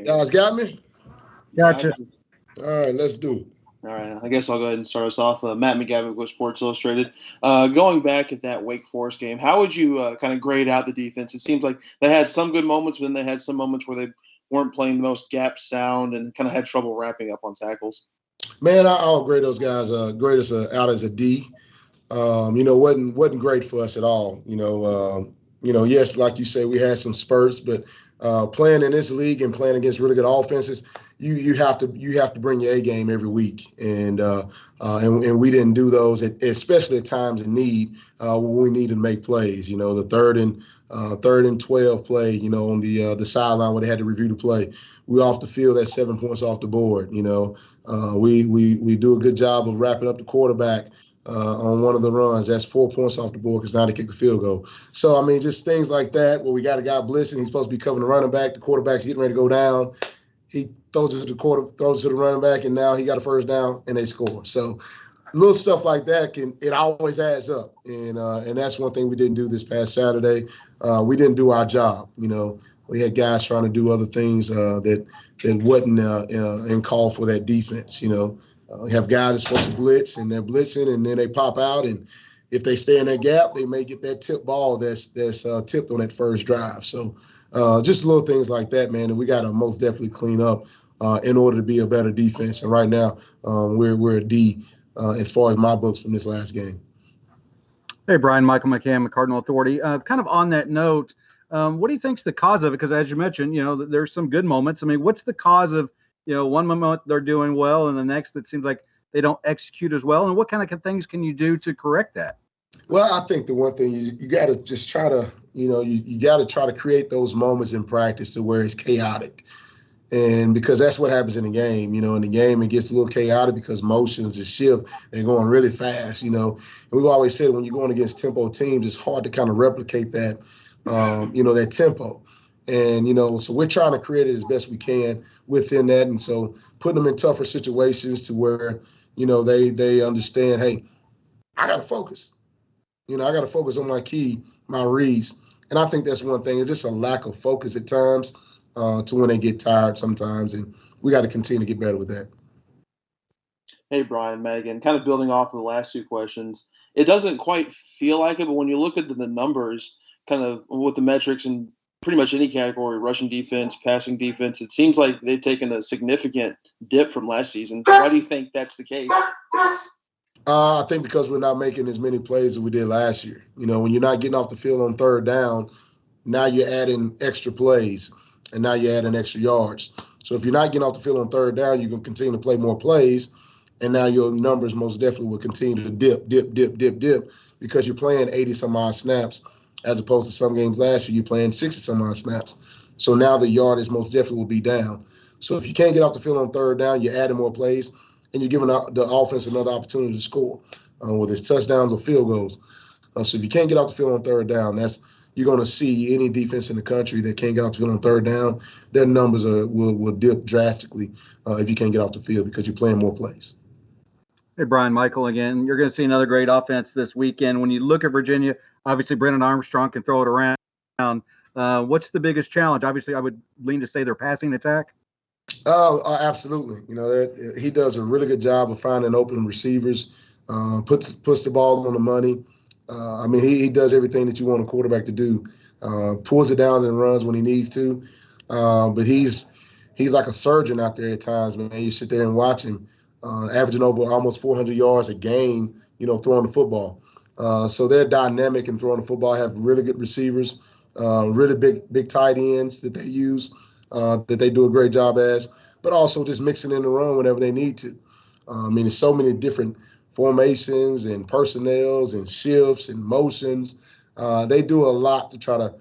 Guys got me? Gotcha. All right, let's do it. All right, I guess I'll go ahead and start us off. Matt McGavin with Sports Illustrated. Going back at that Wake Forest game, how would you kind of grade out the defense? It seems like they had some good moments, but then they had some moments where they weren't playing the most gap sound and kind of had trouble wrapping up on tackles. Man, I'll grade those guys. Grade us out as a D. Wasn't great for us at all. Yes, like you say, we had some spurts, but playing in this league and playing against really good offenses, you have to bring your A game every week, and we didn't do those, especially at times in need when we needed to make plays. The third and 12 play, on the sideline where they had to review the play, we off the field at 7 points off the board. We do a good job of wrapping up the quarterback on one of the runs. That's 4 points off the board because now they kick a field goal. So, just things like that where we got a guy blitzing. He's supposed to be covering the running back. The quarterback's getting ready to go down. He throws it to the running back, and now he got a first down, and they score. So, little stuff like that it always adds up. And that's one thing we didn't do this past Saturday. We didn't do our job. We had guys trying to do other things that wasn't in call for that defense. We have guys that's supposed to blitz, and they're blitzing, and then they pop out, and if they stay in that gap, they may get that tip ball that's tipped on that first drive. So just little things like that, man, that we got to most definitely clean up in order to be a better defense. And right now, we're a D as far as my books from this last game. Hey, Brian, Michael McCann, Cardinal Authority. Kind of on that note, what do you think's the cause of it? Because as you mentioned, there's some good moments. What's the cause of one moment they're doing well, and the next it seems like they don't execute as well? And what kind of things can you do to correct that? Well, I think the one thing you got to just try to, you got to try to create those moments in practice to where it's chaotic. And because that's what happens in the game, in the game, it gets a little chaotic because motions and shift, they're going really fast, And we've always said when you're going against tempo teams, it's hard to kind of replicate that, that tempo. And, so we're trying to create it as best we can within that. And so putting them in tougher situations to where, they understand, hey, I got to focus. I got to focus on my key, my reads. And I think that's one thing. It's just a lack of focus at times to when they get tired sometimes. And we got to continue to get better with that. Hey, Brian, Megan, kind of building off of the last two questions. It doesn't quite feel like it, but when you look at the numbers, kind of with the metrics and pretty much any category, rushing defense, passing defense, it seems like they've taken a significant dip from last season. Why do you think that's the case? I think because we're not making as many plays as we did last year. When you're not getting off the field on third down, now you're adding extra plays, and now you're adding extra yards. So if you're not getting off the field on third down, you can continue to play more plays, and now your numbers most definitely will continue to dip, because you're playing 80-some-odd snaps as opposed to some games last year, you're playing 60-some-odd snaps. So now the yardage most definitely will be down. So if you can't get off the field on third down, you're adding more plays, and you're giving the offense another opportunity to score, whether it's touchdowns or field goals. So if you can't get off the field on third down, you're going to see any defense in the country that can't get off the field on third down, their numbers will dip drastically if you can't get off the field because you're playing more plays. Hey, Brian, Michael again. You're going to see another great offense this weekend. When you look at Virginia, obviously Brennan Armstrong can throw it around. What's the biggest challenge? Obviously, I would lean to say their passing attack. Absolutely. He does a really good job of finding open receivers, puts the ball on the money. He does everything that you want a quarterback to do. Pulls it down and runs when he needs to. But he's like a surgeon out there at times, man. You sit there and watch him, averaging over almost 400 yards a game, throwing the football. So they're dynamic in throwing the football, have really good receivers, really big tight ends that they use, that they do a great job as, but also just mixing in the run whenever they need to. There's so many different formations and personnels and shifts and motions. They do a lot to try to,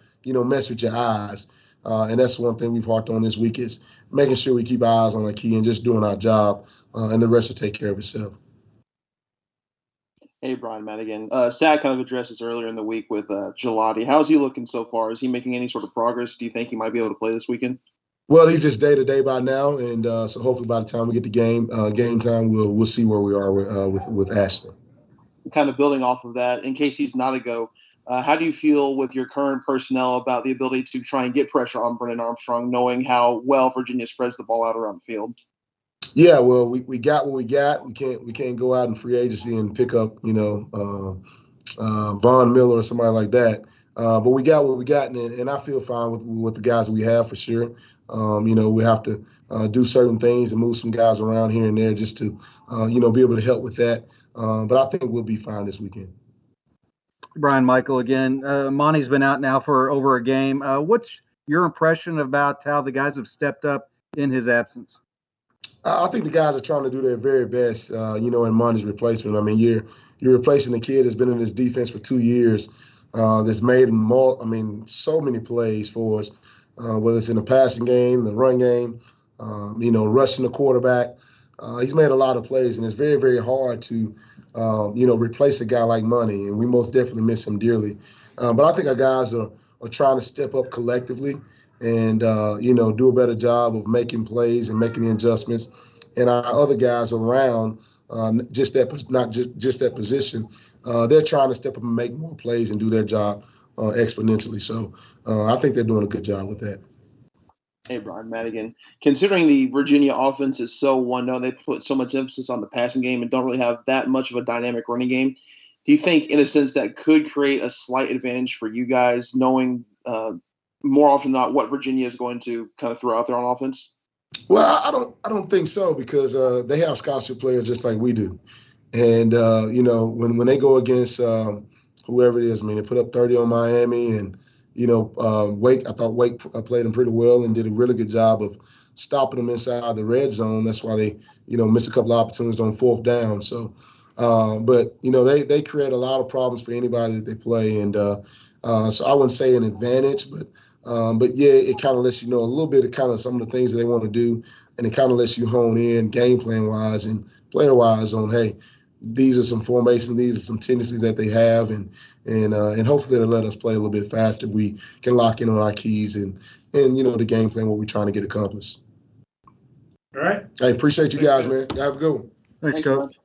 mess with your eyes. And that's one thing we've harped on this week is making sure we keep our eyes on the key and just doing our job, and the rest will take care of itself. Hey, Brian, Matt again. Sad kind of addressed this earlier in the week with Gelati. How's he looking so far? Is he making any sort of progress? Do you think he might be able to play this weekend? Well, he's just day-to-day by now, and so hopefully by the time we get to game time, we'll see where we are with Ashton. Kind of building off of that, in case he's not a go, How do you feel with your current personnel about the ability to try and get pressure on Brennan Armstrong, knowing how well Virginia spreads the ball out around the field? Yeah, well, we got what we got. We can't go out in free agency and pick up, Von Miller or somebody like that. But we got what we got, and I feel fine with the guys we have for sure. We have to do certain things and move some guys around here and there just to, be able to help with that. But I think we'll be fine this weekend. Brian Michael again. Monty's been out now for over a game. What's your impression about how the guys have stepped up in his absence? I think the guys are trying to do their very best, in Monty's replacement. I mean, you're replacing the kid that's been in this defense for 2 years, that's made so many plays for us, whether it's in the passing game, the run game, rushing the quarterback. He's made a lot of plays, and it's very, very hard to, replace a guy like Monty, and we most definitely miss him dearly. But I think our guys are trying to step up collectively and, do a better job of making plays and making the adjustments. And our other guys around, not just that position, they're trying to step up and make more plays and do their job exponentially. So I think they're doing a good job with that. Hey, Brian Madigan. Considering the Virginia offense is so one-note, they put so much emphasis on the passing game and don't really have that much of a dynamic running game. Do you think, in a sense, that could create a slight advantage for you guys, knowing more often than not what Virginia is going to kind of throw out there on offense? Well, I don't think so, because they have scholarship players just like we do, and when they go against whoever it is, they put up 30 on Miami, and Wake. I thought Wake played them pretty well and did a really good job of stopping them inside the red zone. That's why they missed a couple of opportunities on 4th down. So, but they create a lot of problems for anybody that they play, and so I wouldn't say an advantage, but yeah, it kind of lets you know a little bit of kind of some of the things that they want to do, and it kind of lets you hone in game plan wise and player wise on, hey, these are some formations, these are some tendencies that they have, and hopefully they'll let us play a little bit faster. We can lock in on our keys and the game plan, what we're trying to get accomplished. All right. I appreciate you guys, man. Have a good one. Thanks, Coach.